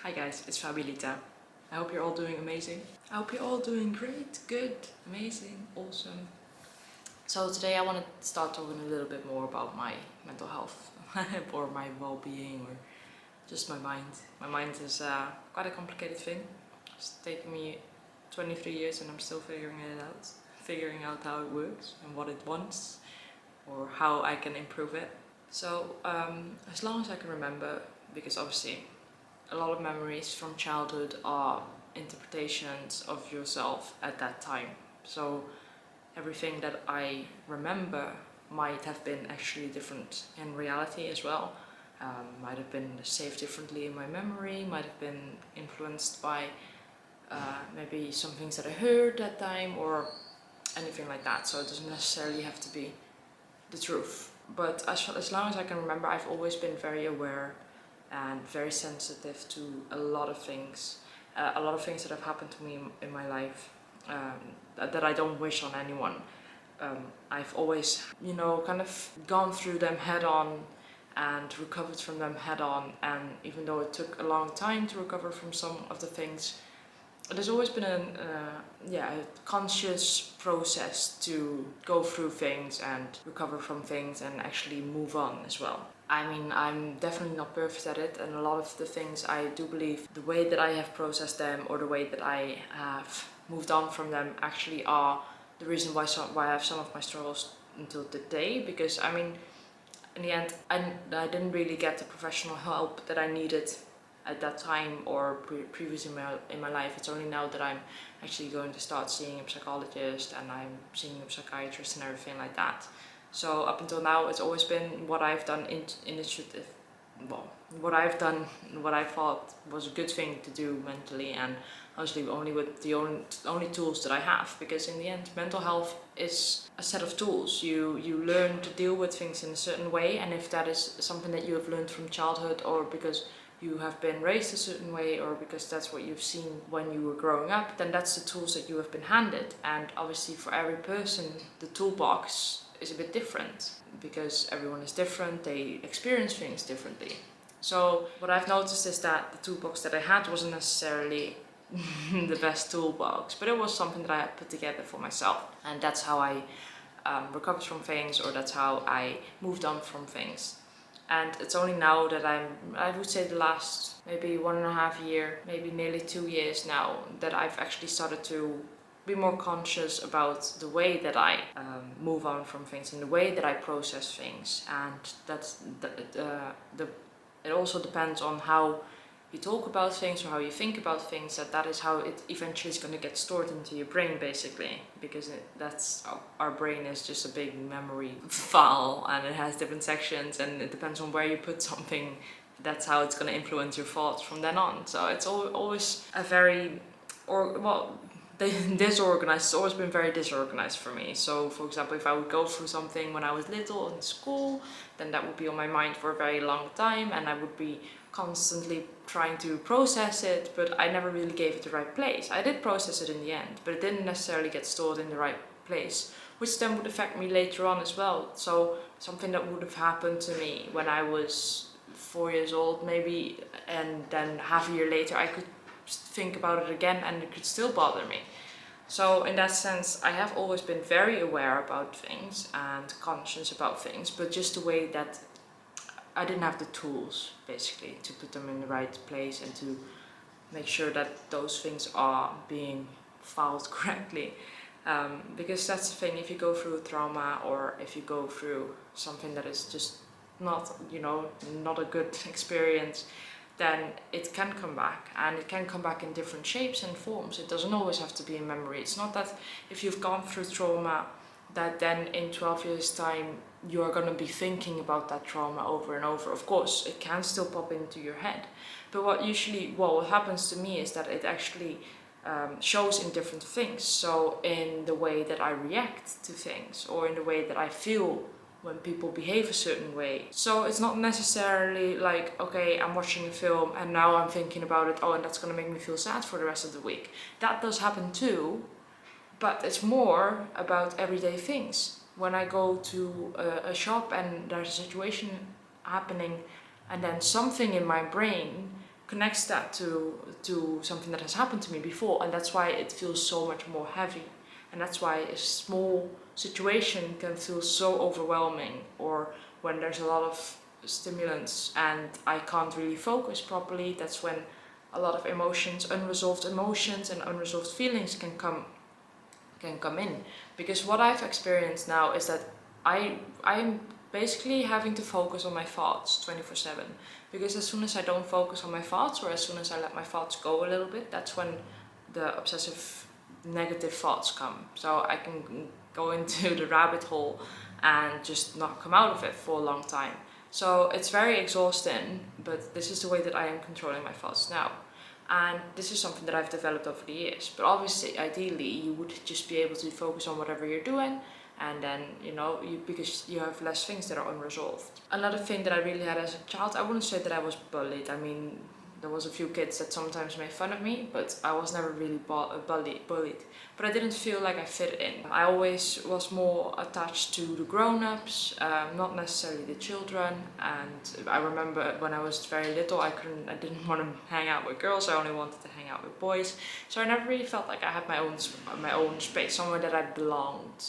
Hi guys, it's Fabilita. I hope you're all doing amazing. I hope you're all doing great, good, amazing, awesome. So today I want to start talking a little bit more about my mental health or my well-being or just my mind. My mind is quite a complicated thing. It's taken me 23 years and I'm still figuring it out. Figuring out how it works and what it wants or how I can improve it. So as long as I can remember, because obviously a lot of memories from childhood are interpretations of yourself at that time. So everything that I remember might have been actually different in reality as well. Might have been saved differently in my memory, might have been influenced by maybe some things that I heard that time or anything like that. So it doesn't necessarily have to be the truth. But as long as I can remember, I've always been very aware and very sensitive to a lot of things that have happened to me in my life that I don't wish on anyone. I've always, kind of gone through them head on and recovered from them head on, and even though it took a long time to recover from some of the things, there's always been a conscious process to go through things and recover from things and actually move on as well. I mean, I'm definitely not perfect at it, and a lot of the things I do believe the way that I have processed them or the way that I have moved on from them actually are the reason why I have some of my struggles until today. Because I mean, in the end, I didn't really get the professional help that I needed at that time or previously in my life. It's only now that I'm actually going to start seeing a psychologist and I'm seeing a psychiatrist and everything like that. So up until now, it's always been what I've done what I've done, what I thought was a good thing to do mentally, and honestly only with the only tools that I have. Because in the end, mental health is a set of tools. You learn to deal with things in a certain way, and if that is something that you have learned from childhood or because you have been raised a certain way or because that's what you've seen when you were growing up, then that's the tools that you have been handed. And obviously for every person, the toolbox is a bit different because everyone is different, they experience things differently. So what I've noticed is that the toolbox that I had wasn't necessarily the best toolbox, but it was something that I had put together for myself, and that's how I recovered from things, or that's how I moved on from things. And it's only now that I would say the last maybe 1.5 year, maybe nearly 2 years now, that I've actually started to be more conscious about the way that I move on from things and the way that I process things. And that's it also depends on how you talk about things or how you think about things, that is how it eventually is going to get stored into your brain, basically, because that's our brain is just a big memory file and it has different sections, and it depends on where you put something, that's how it's going to influence your thoughts from then on. So it's always a very disorganized. It's always been very disorganized for me. So for example, if I would go through something when I was little in school, then that would be on my mind for a very long time and I would be constantly trying to process it, but I never really gave it the right place. I did process it in the end, but it didn't necessarily get stored in the right place, which then would affect me later on as well. So something that would have happened to me when I was 4 years old maybe, and then half a year later I could think about it again and it could still bother me. So in that sense, I have always been very aware about things and conscious about things, but just the way that I didn't have the tools basically to put them in the right place and to make sure that those things are being filed correctly. Because that's the thing, if you go through a trauma or if you go through something that is just not a good experience, then it can come back, and it can come back in different shapes and forms. It doesn't always have to be a memory. It's not that if you've gone through trauma that then in 12 years time you're going to be thinking about that trauma over and over. Of course it can still pop into your head, but what happens to me is that it actually shows in different things. So in the way that I react to things, or in the way that I feel when people behave a certain way. So it's not necessarily like, okay, I'm watching a film and now I'm thinking about it, and that's going to make me feel sad for the rest of the week. That does happen too, but it's more about everyday things. When I go to a shop and there's a situation happening, and then something in my brain connects that to something that has happened to me before, and that's why it feels so much more heavy. And that's why a small situation can feel so overwhelming, or when there's a lot of stimulants and I can't really focus properly, that's when a lot of emotions, unresolved emotions and unresolved feelings can come in. Because what I've experienced now is that I'm basically having to focus on my thoughts 24/7, because as soon as I don't focus on my thoughts, or as soon as I let my thoughts go a little bit, that's when the obsessive negative thoughts come. So I can go into the rabbit hole and just not come out of it for a long time. So it's very exhausting, but this is the way that I am controlling my thoughts now. And this is something that I've developed over the years. But obviously, ideally, you would just be able to focus on whatever you're doing, and then, because you have less things that are unresolved. Another thing that I really had as a child, I wouldn't say that I was bullied. I mean, there was a few kids that sometimes made fun of me, but I was never really bullied. But I didn't feel like I fit in. I always was more attached to the grown-ups, not necessarily the children. And I remember when I was very little, I didn't want to hang out with girls. I only wanted to hang out with boys. So I never really felt like I had my own space, somewhere that I belonged.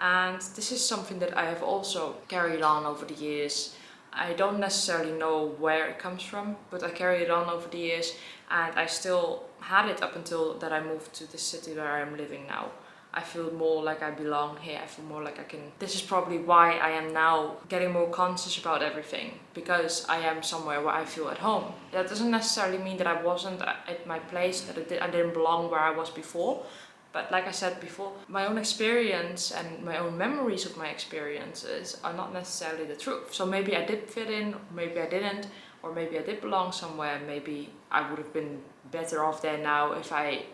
And this is something that I have also carried on over the years. I don't necessarily know where it comes from, but I carried it on over the years, and I still had it up until that I moved to the city where I am living now. I feel more like I belong here. I feel more like I can. This is probably why I am now getting more conscious about everything, because I am somewhere where I feel at home. That doesn't necessarily mean that I wasn't at my place, that I didn't belong where I was before. But like I said before, my own experience and my own memories of my experiences are not necessarily the truth. So maybe I did fit in, maybe I didn't, or maybe I did belong somewhere. Maybe I would have been better off there now if I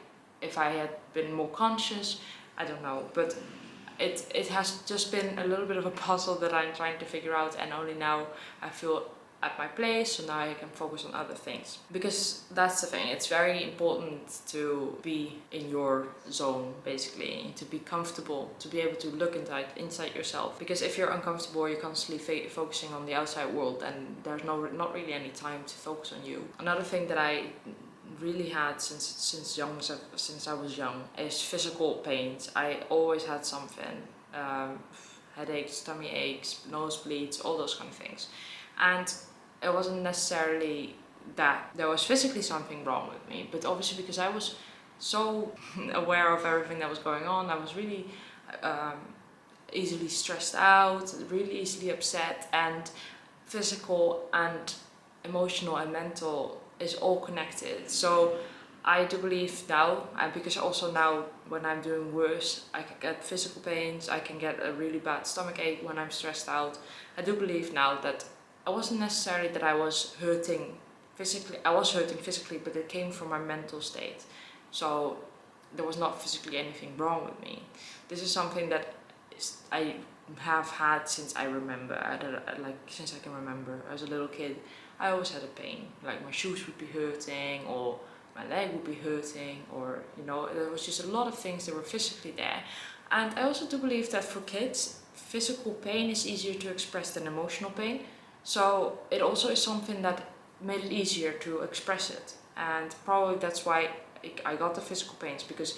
had been more conscious. I don't know, but it has just been a little bit of a puzzle that I'm trying to figure out, and only now I feel at my place, so now I can focus on other things. Because that's the thing, it's very important to be in your zone, basically, to be comfortable, to be able to look inside yourself. Because if you're uncomfortable, you're constantly focusing on the outside world, and there's not really any time to focus on you. Another thing that I really had since I was young is physical pains. I always had something, headaches, tummy aches, nosebleeds, all those kind of things. And it wasn't necessarily that there was physically something wrong with me, but obviously because I was so aware of everything that was going on, I was really easily stressed out, really easily upset, and physical and emotional and mental is all connected. So I do believe now, because also now when I'm doing worse, I can get physical pains, I can get a really bad stomach ache when I'm stressed out. I do believe now that it wasn't necessarily that I was hurting physically. I was hurting physically, but it came from my mental state. So there was not physically anything wrong with me. This is something that I have had since I remember. Since I can remember, as a little kid, I always had a pain. Like my shoes would be hurting, or my leg would be hurting, or there was just a lot of things that were physically there. And I also do believe that for kids, physical pain is easier to express than emotional pain. So it also is something that made it easier to express it. And probably that's why I got the physical pains, because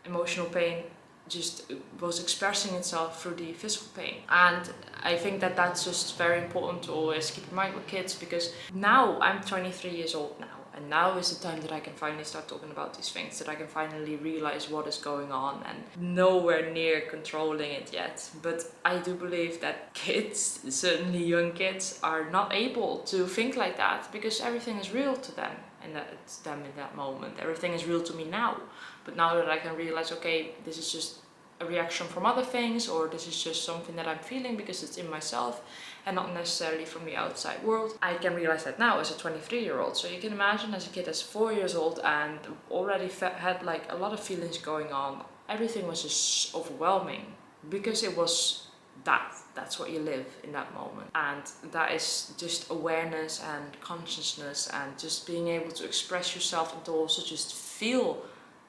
emotional pain just was expressing itself through the physical pain. And I think that that's just very important to always keep in mind with kids, because now I'm 23 years old now. And now is the time that I can finally start talking about these things, that I can finally realize what is going on, and nowhere near controlling it yet. But I do believe that kids, certainly young kids, are not able to think like that, because everything is real to them, and that it's them in that moment. Everything is real to me now. But now that I can realize, okay, this is just a reaction from other things, or this is just something that I'm feeling because it's in myself and not necessarily from the outside world. I can realize that now as a 23-year-old. So you can imagine as a kid that's 4 years old and already had like a lot of feelings going on. Everything was just overwhelming, because it was that's what you live in that moment. And that is just awareness and consciousness, and just being able to express yourself and to also just feel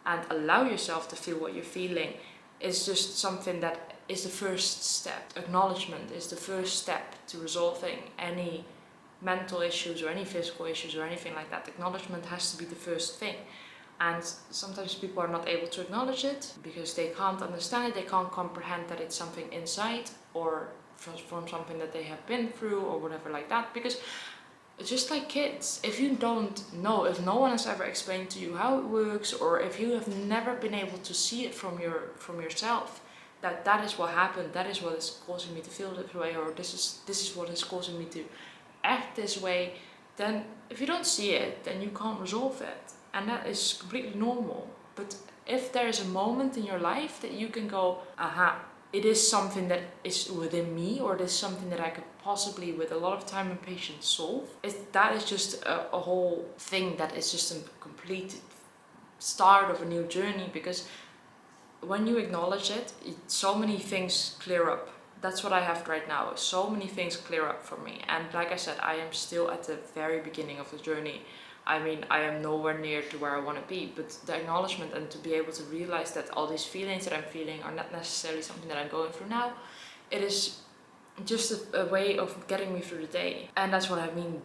and allow yourself to feel what you're feeling is just something that is the first step. Acknowledgement is the first step to resolving any mental issues or any physical issues or anything like that, acknowledgement has to be the first thing. And sometimes people are not able to acknowledge it because they can't understand it, they can't comprehend that it's something inside or from something that they have been through or whatever like that. Because just like kids, if you don't know, if no one has ever explained to you how it works, or if you have never been able to see it from yourself, that is what happened, that is what is causing me to feel this way, or this is what is causing me to act this way, then if you don't see it, then you can't resolve it. And that is completely normal. But if there is a moment in your life that you can go, aha, it is something that is within me, or it is something that I could possibly, with a lot of time and patience, solve, that is just a whole thing, that is just a complete start of a new journey. Because when you acknowledge it, so many things clear up. That's what I have right now. So many things clear up for me. And like I said, I am still at the very beginning of the journey. I mean, I am nowhere near to where I want to be, but the acknowledgement and to be able to realize that all these feelings that I'm feeling are not necessarily something that I'm going through now, it is just a way of getting me through the day. And that's what I mean,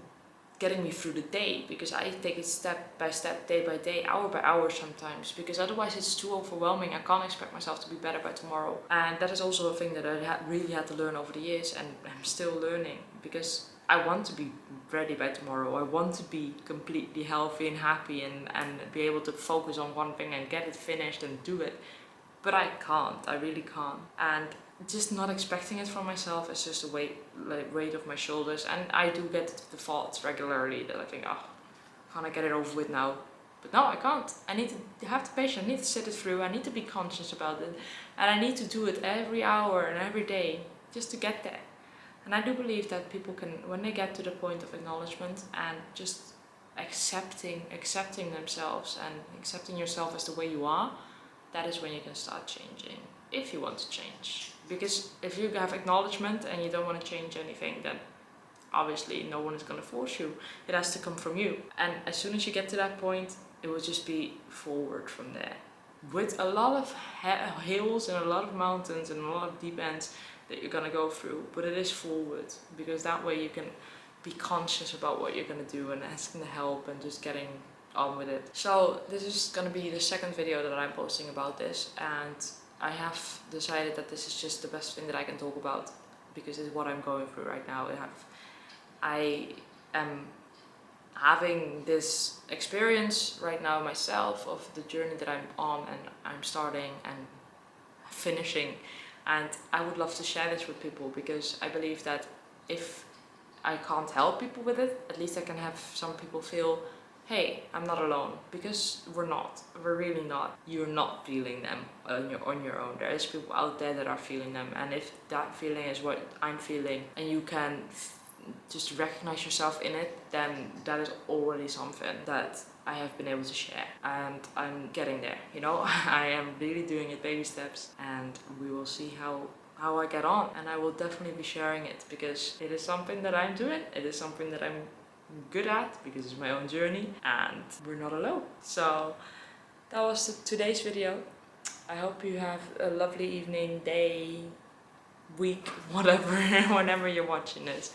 getting me through the day, because I take it step by step, day by day, hour by hour sometimes, because otherwise it's too overwhelming. I can't expect myself to be better by tomorrow. And that is also a thing that I really had to learn over the years, and I'm still learning, because I want to be ready by tomorrow. I want to be completely healthy and happy and be able to focus on one thing and get it finished and do it. But I can't, I really can't. And just not expecting it from myself is just a weight off my shoulders. And I do get the thoughts regularly that I think, oh, can't I get it over with now? But no, I can't. I need to have the patience, I need to sit it through, I need to be conscious about it. And I need to do it every hour and every day just to get there. And I do believe that people can, when they get to the point of acknowledgement and just accepting themselves and accepting yourself as the way you are, that is when you can start changing, if you want to change. Because if you have acknowledgement and you don't want to change anything, then obviously no one is going to force you. It has to come from you. And as soon as you get to that point, it will just be forward from there. With a lot of hills and a lot of mountains and a lot of deep ends that you're gonna go through, but it is forward, because that way you can be conscious about what you're gonna do and asking the help and just getting on with it. So this is gonna be the second video that I'm posting about this, and I have decided that this is just the best thing that I can talk about, because it's what I'm going through right now. I am having this experience right now myself of the journey that I'm on and I'm starting and finishing. And I would love to share this with people, because I believe that if I can't help people with it, at least I can have some people feel, hey, I'm not alone, because we're not. We're really not. You're not feeling them on your own. There is people out there that are feeling them, and if that feeling is what I'm feeling and you can just recognize yourself in it, then that is already something that I have been able to share, and I'm getting there, you know. I am really doing it baby steps, and we will see how I get on, and I will definitely be sharing it, because it is something that I'm doing, it is something that I'm good at, because it's my own journey, and we're not alone. So that was today's video. I hope you have a lovely evening, day, week, whatever, whenever you're watching this.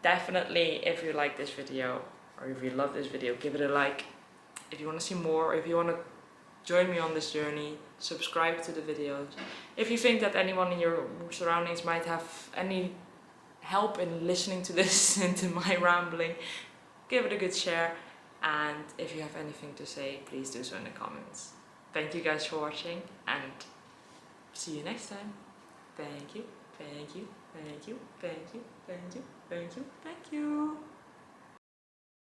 Definitely, if you like this video, or if you love this video, give it a like. If you want to see more, if you want to join me on this journey, subscribe to the videos. If you think that anyone in your surroundings might have any help in listening to this, into my rambling, give it a good share. And if you have anything to say, please do so in the comments. Thank you guys for watching, and see you next time. Thank you, thank you, thank you, thank you, thank you, thank you, thank you.